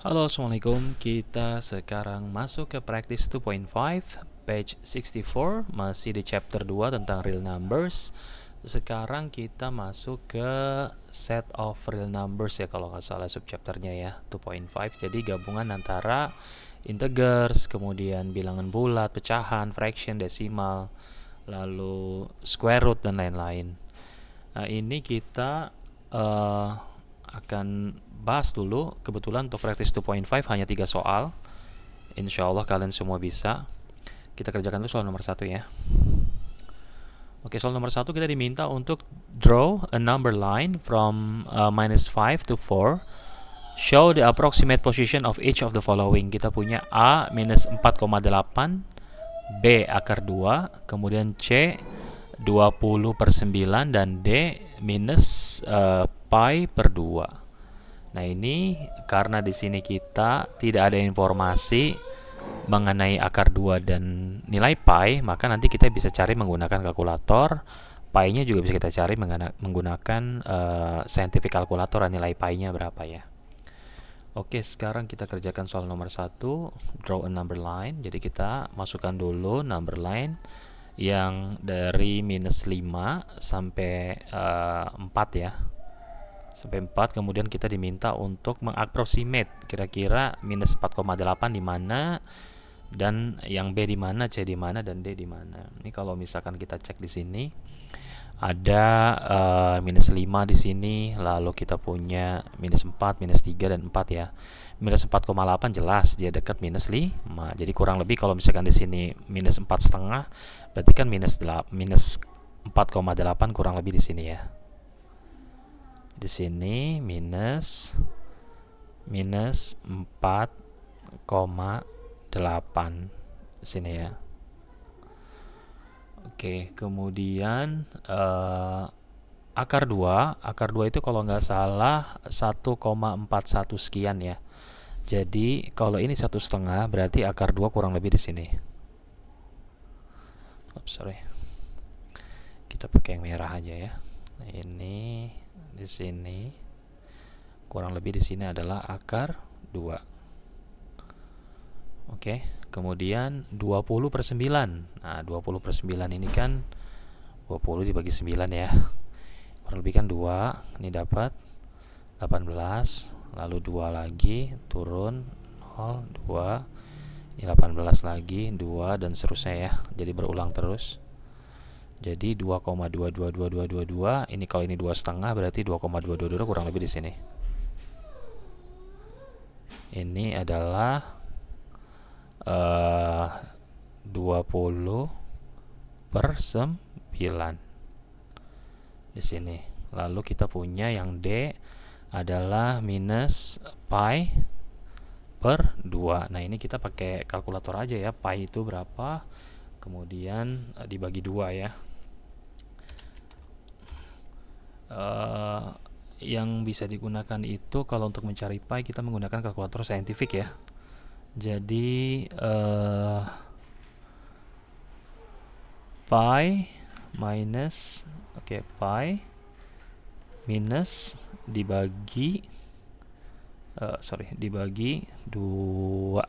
Halo, Assalamualaikum. Kita sekarang masuk ke practice 2.5, page 64, masih di chapter 2 tentang real numbers. Sekarang kita masuk ke set of real numbers ya, kalau nggak salah subchapternya ya, 2.5. Jadi gabungan antara integers, kemudian bilangan bulat, pecahan, fraction, desimal, lalu square root, dan lain-lain. Nah, ini kita akan bahas dulu. Kebetulan untuk practice 2.5 hanya 3 soal. Insya Allah kalian semua bisa. Kita kerjakan dulu soal nomor 1 ya. Oke, soal nomor 1 kita diminta untuk draw a number line from -5 to 4. Show the approximate position of each of the following. Kita punya A minus 4,8, B akar 2, kemudian C 20/9, dan D minus pi per 2. Nah, ini karena di sini kita tidak ada informasi mengenai akar 2 dan nilai pi, maka nanti kita bisa cari menggunakan kalkulator. Pi-nya juga bisa kita cari menggunakan scientific calculator, nilai pi-nya berapa ya. Oke, sekarang kita kerjakan soal nomor 1, draw a number line. Jadi kita masukkan dulu number line yang dari -5 sampai 4 ya. Sampai 4, kemudian kita diminta untuk mengapproximate kira-kira -4,8 di mana, dan yang B di mana, C di mana, dan D di mana. Ini kalau misalkan kita cek di sini ada -5 di sini, lalu kita punya -4, -3, dan 4 ya. -4,8 jelas dia dekat -5. Jadi kurang lebih kalau misalkan di sini -4,5, berarti kan -4,8 kurang lebih di sini ya. Di sini minus 4,8 sini ya. Oke, kemudian akar 2 itu kalau nggak salah 1,41 sekian ya. Jadi kalau ini 1,5 berarti akar 2 kurang lebih di sini. Sorry, kita pakai yang merah aja ya. Nah, ini di sini kurang lebih di sini adalah akar 2. Oke, kemudian 20/9. Nah, 20/9 ini kan 20 dibagi 9 ya. Kurang lebih kan 2. Ini dapat 18, lalu 2 lagi turun 0, 2. Ini 18 lagi, 2, dan seterusnya ya. Jadi berulang terus. Jadi 2,22222. Ini kalau ini 2,5 berarti 2,222 kurang lebih di sini. Ini adalah 20/9 di sini. Lalu kita punya yang D adalah minus pi per 2. Nah, ini kita pakai kalkulator aja ya. Pi itu berapa? Kemudian dibagi 2 ya. Yang bisa digunakan itu kalau untuk mencari pi kita menggunakan kalkulator saintifik ya. Jadi pi minus pi minus dibagi dibagi 2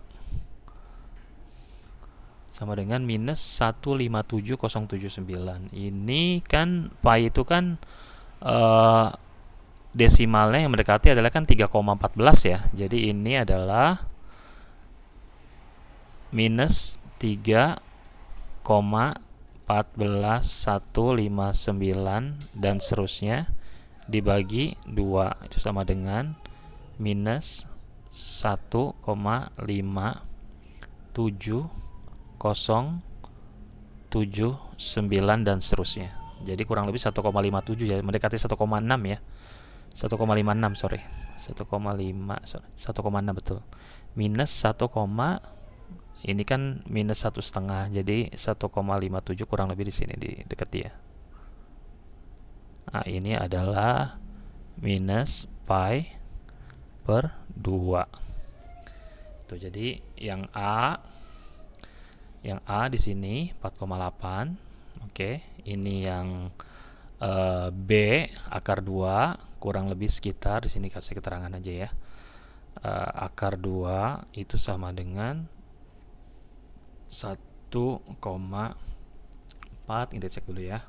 sama dengan minus 157,079. Ini kan pi itu kan desimalnya yang mendekati adalah kan 3,14 ya. Jadi ini adalah minus 3,14159 dan seterusnya dibagi 2, itu sama dengan minus 1,5709 dan seterusnya. Jadi kurang lebih 1,57 ya, mendekati 1,6 ya. 1,56 sorry. 1,6 betul. Minus 1, ini kan minus 1,5, jadi 1,57 kurang lebih di sini di dekat dia. Nah, ini adalah minus pi per 2. Tuh, jadi yang A di sini 4,8. Oke, ini yang B akar 2 kurang lebih sekitar, di sini kasih keterangan aja ya. akar 2 itu sama dengan 1,4. Kita cek dulu ya.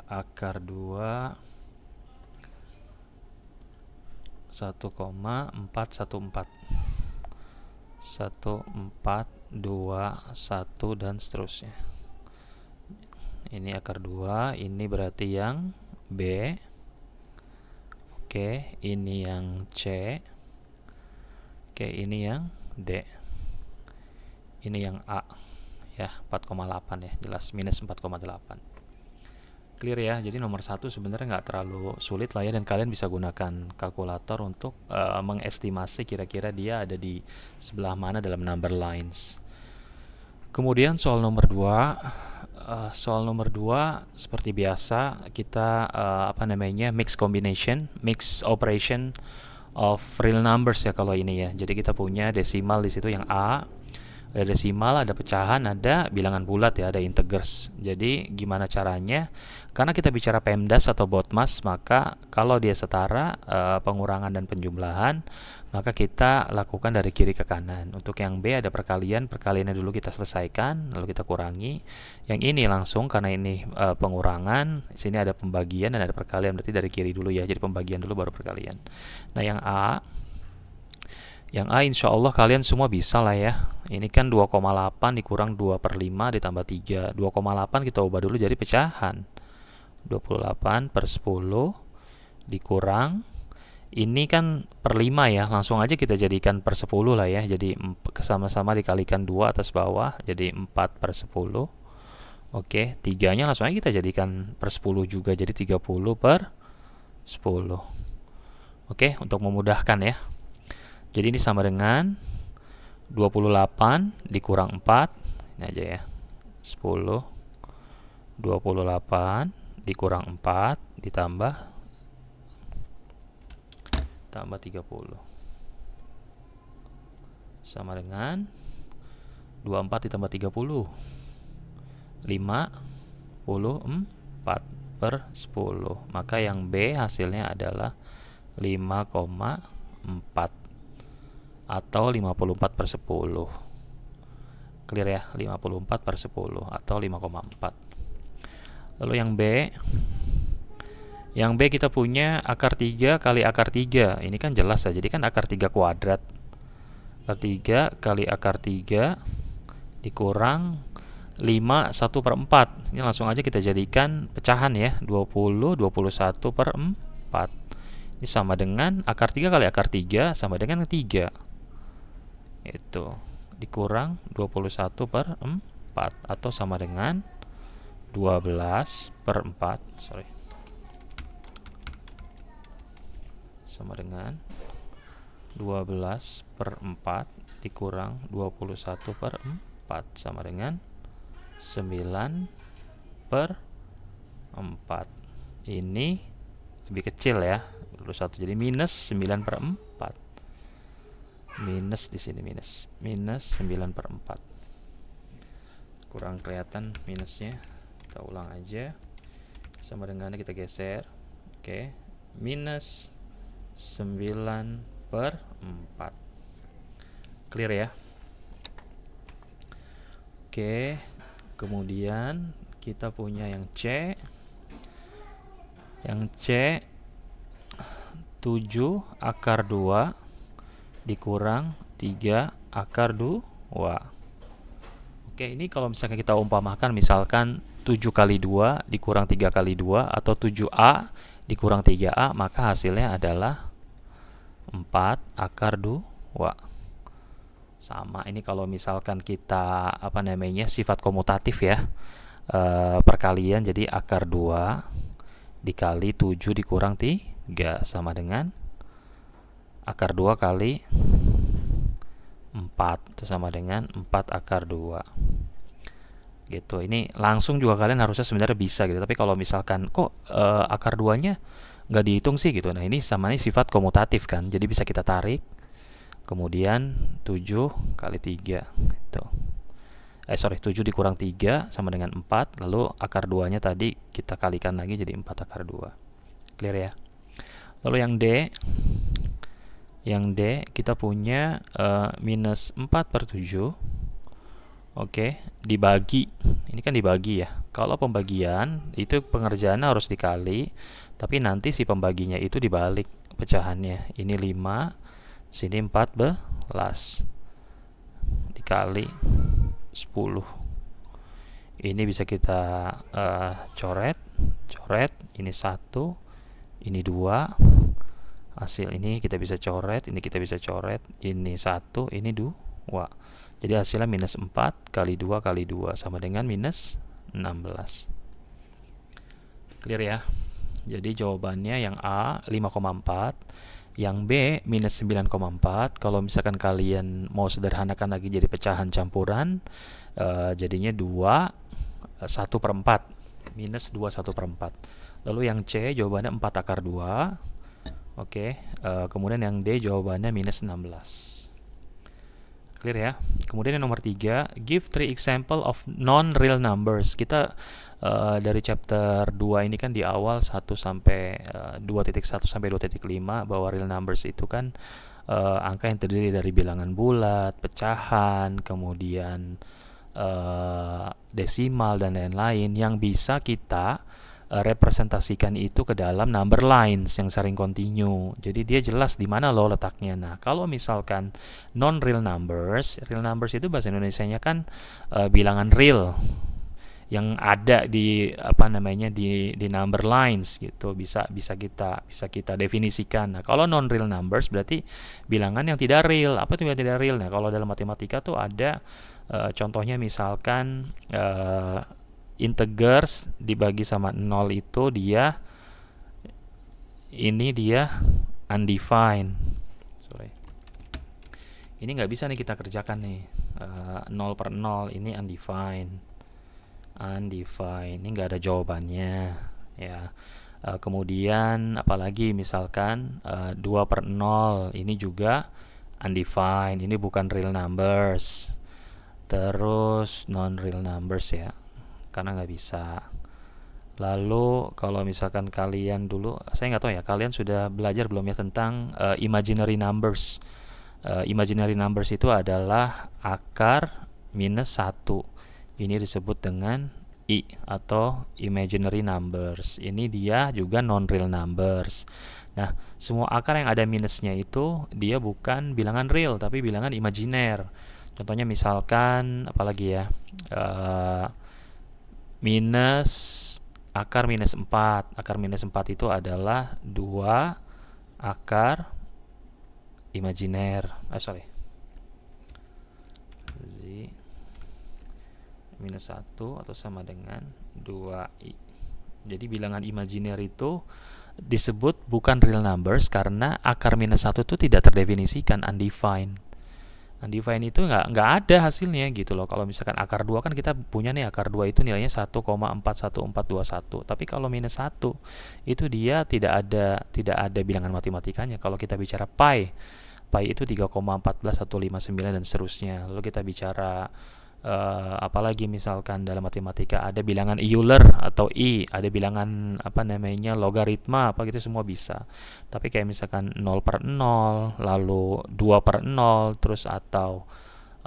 Akar 2 1,414 1421 dan seterusnya. Ini akar 2, ini berarti yang B. Oke, ini yang C. Oke, ini yang D. Ini yang A. Ya, 4,8 ya, jelas minus 4,8. Clear ya, jadi nomor 1 sebenarnya nggak terlalu sulit lah ya, dan kalian bisa gunakan kalkulator untuk mengestimasi kira-kira dia ada di sebelah mana dalam number lines. Kemudian soal nomor 2, seperti biasa kita mix combination, mix operation of real numbers ya kalau ini ya. Jadi kita punya desimal di situ yang A, ada desimal, ada pecahan, ada bilangan bulat ya, ada integers. Jadi gimana caranya? Karena kita bicara PEMDAS atau BODMAS, maka kalau dia setara pengurangan dan penjumlahan, maka kita lakukan dari kiri ke kanan. Untuk yang B ada perkaliannya dulu kita selesaikan, lalu kita kurangi. Yang ini langsung karena ini pengurangan, di sini ada pembagian dan ada perkalian, berarti dari kiri dulu ya. Jadi pembagian dulu baru perkalian. Nah, yang A insya Allah kalian semua bisa lah ya. Ini kan 2,8 dikurang 2/5 ditambah 3. 2,8 kita ubah dulu jadi pecahan. 28 per 10 dikurang, ini kan per 5 ya, langsung aja kita jadikan per 10 lah ya. Jadi sama-sama dikalikan 2 atas bawah, jadi 4 per 10. Oke, 3-nya langsung aja kita jadikan per 10 juga, jadi 30 per 10. Oke, untuk memudahkan ya. Jadi ini sama dengan 28 dikurang 4, ini aja ya, 10, 28 dikurang 4 ditambah 30 sama dengan 24 ditambah 30, 54 per 10. Maka yang B hasilnya adalah 5,4 atau 54 per 10. Clear ya, 54 per 10 atau 5,4. Lalu yang B kita punya akar 3 kali akar 3. Ini kan jelas ya, jadi kan akar 3 kuadrat. Akar 3 kali akar 3 dikurang 5 1/4. Ini langsung aja kita jadikan pecahan ya, 20 21 per 4. Ini sama dengan akar 3 kali akar 3 sama dengan 3. Itu dikurang 21 per 4 atau sama dengan 12 per 4, sama dengan 12 per 4 dikurang 21 per 4 sama dengan 9 per 4. Ini lebih kecil ya, 21, jadi minus 9 per 4. Minus di sini minus 9 per 4. Kurang kelihatan minusnya. Kita ulang aja, sama dengan kita geser. Oke, minus 9 per 4. Clear ya. Oke, kemudian kita punya yang C. Yang C 7 akar 2 dikurang 3 akar 2. Oke, ini kalau misalkan kita umpamakan, misalkan 7 kali 2 dikurang 3 kali 2 atau 7A dikurang 3A, maka hasilnya adalah 4 akar 2. Sama, ini kalau misalkan kita sifat komutatif ya, perkalian, jadi akar 2 dikali 7 dikurang 3 sama dengan akar 2 kali 4, itu sama dengan 4 akar 2 gitu. Ini langsung juga kalian harusnya sebenarnya bisa gitu, tapi kalau misalkan kok akar 2 nya nggak dihitung sih gitu, nah ini sama, ini sifat komutatif kan, jadi bisa kita tarik, kemudian 7 kali 3 gitu. 7 dikurang 3 sama dengan 4, lalu akar 2 nya tadi kita kalikan lagi jadi 4 akar 2. Clear ya. Lalu yang D Yang D kita punya minus 4/7. Oke, dibagi. Ini kan dibagi ya. Kalau pembagian itu pengerjaannya harus dikali, tapi nanti si pembaginya itu dibalik pecahannya. Ini 5, sini 14 dikali 10. Ini bisa kita coret, ini 1, ini 2. Hasil ini kita bisa coret, ini kita bisa coret, ini 1, ini 2. Jadi hasilnya minus 4 kali 2 kali 2 sama dengan minus 16. Clear ya? Jadi jawabannya yang A 5,4, yang B minus 9,4. Kalau misalkan kalian mau sederhanakan lagi jadi pecahan campuran, jadinya 2 1/4, minus 2 1/4. Lalu yang C jawabannya 4/2. Oke, kemudian yang D jawabannya minus 16. Clear ya? Kemudian yang nomor 3, give 3 example of non-real numbers. Kita dari chapter 2 ini kan di awal 1 sampai 2.1 sampai 2.5 bahwa real numbers itu kan angka yang terdiri dari bilangan bulat, pecahan, kemudian desimal dan lain-lain yang bisa kita representasikan itu ke dalam number lines yang sering continue. Jadi dia jelas di mana loh letaknya. Nah, kalau misalkan non real numbers itu bahasa Indonesianya kan bilangan real yang ada di di number lines gitu. Bisa kita definisikan. Nah, kalau non real numbers berarti bilangan yang tidak real. Apa itu yang tidak real? Nah, kalau dalam matematika tuh ada contohnya misalkan integers dibagi sama 0 itu dia undefined. Ini nggak bisa nih kita kerjakan nih. 0/0 ini undefined. Ini nggak ada jawabannya ya. Kemudian apalagi misalkan 2/0 ini juga undefined. Ini bukan real numbers. Terus non real numbers ya, karena nggak bisa. Lalu kalau misalkan kalian dulu, saya nggak tahu ya, kalian sudah belajar belum ya tentang imaginary numbers. Imaginary numbers itu adalah akar minus 1. Ini disebut dengan I atau imaginary numbers. Ini dia juga non-real numbers. Nah, semua akar yang ada minusnya itu dia bukan bilangan real, tapi bilangan imajiner. Contohnya misalkan apalagi ya, minus akar minus 4. Akar minus 4 itu adalah 2 akar imajiner. Z minus 1 atau sama dengan 2i. Jadi bilangan imajiner itu disebut bukan real numbers karena akar minus 1 itu tidak terdefinisikan, undefined. Undefined itu nggak ada hasilnya gitu loh. Kalau misalkan akar 2 kan kita punya nih, akar 2 itu nilainya 1,41421. Tapi kalau minus 1 itu dia tidak ada bilangan matematikanya. Kalau kita bicara pi itu 3,14159 dan seterusnya. Lalu kita bicara apalagi misalkan dalam matematika ada bilangan Euler atau I, ada bilangan logaritma apa gitu, semua bisa. Tapi kayak misalkan 0/0, lalu 2/0, terus atau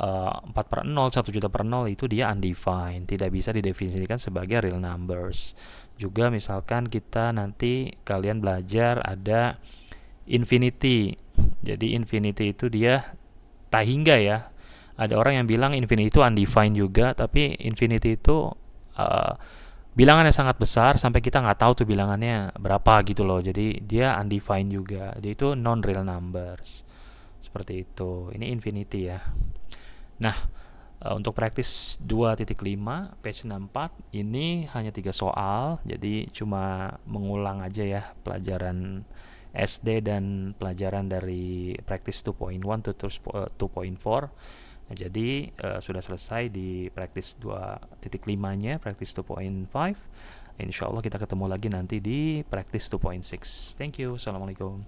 4/0, 1.000/0 itu dia undefined, tidak bisa didefinisikan sebagai real numbers. Juga misalkan kita nanti kalian belajar ada infinity. Jadi infinity itu dia tak hingga ya. Ada orang yang bilang infinity itu undefined juga, tapi infinity itu bilangannya sangat besar sampai kita nggak tahu tuh bilangannya berapa gitu loh. Jadi dia undefined juga. Dia itu non real numbers. Seperti itu. Ini infinity ya. Nah, untuk praktis 2.5 page 64 ini hanya 3 soal. Jadi cuma mengulang aja ya pelajaran SD dan pelajaran dari praktis 2.1 to 2.4. Nah, jadi sudah selesai di praktis 2.5-nya, praktis 2.5. Insya Allah kita ketemu lagi nanti di praktis 2.6. Thank you. Assalamualaikum.